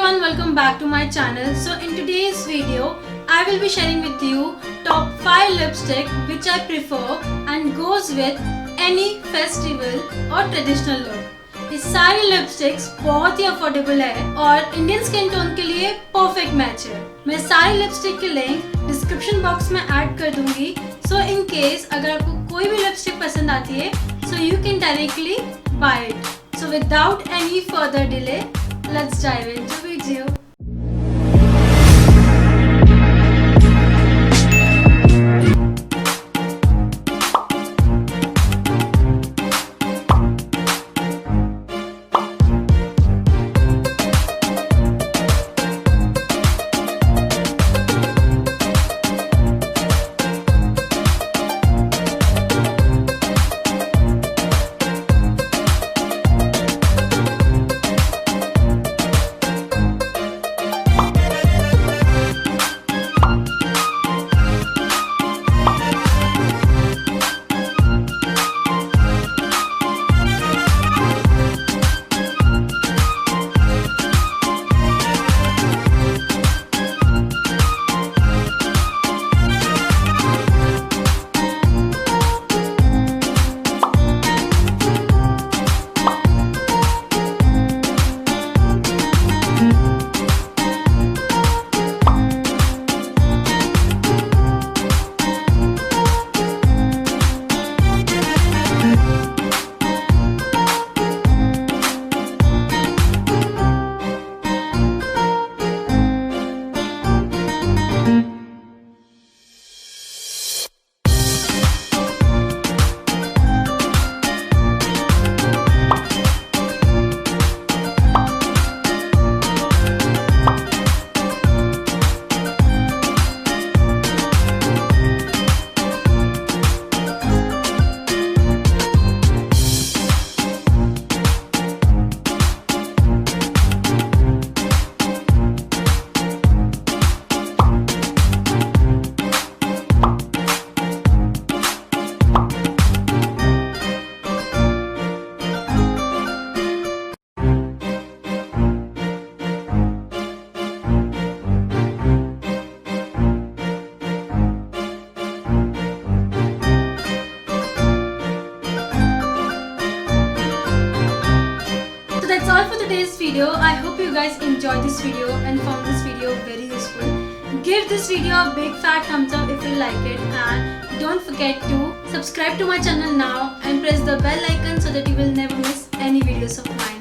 everyone, welcome back to my channel. So in today's video I will be sharing with you top 5 lipstick which I prefer and goes with any festival or traditional look. ये सारे lipsticks बहुत ही affordable है और Indian skin tone के लिए perfect match है. मैं सारी लिपस्टिक की लिंक डिस्क्रिप्शन बॉक्स में ऐड कर दूंगी. सो इन केस अगर आपको कोई भी लिपस्टिक पसंद आती है so you can directly buy it. So without any further delay, let's dive into the video. That's all for today's video. I hope you guys enjoyed this video and found this video very useful. Give this video a big fat thumbs up if you like it, and don't forget to subscribe to my channel now and press the bell icon so that you will never miss any videos of mine.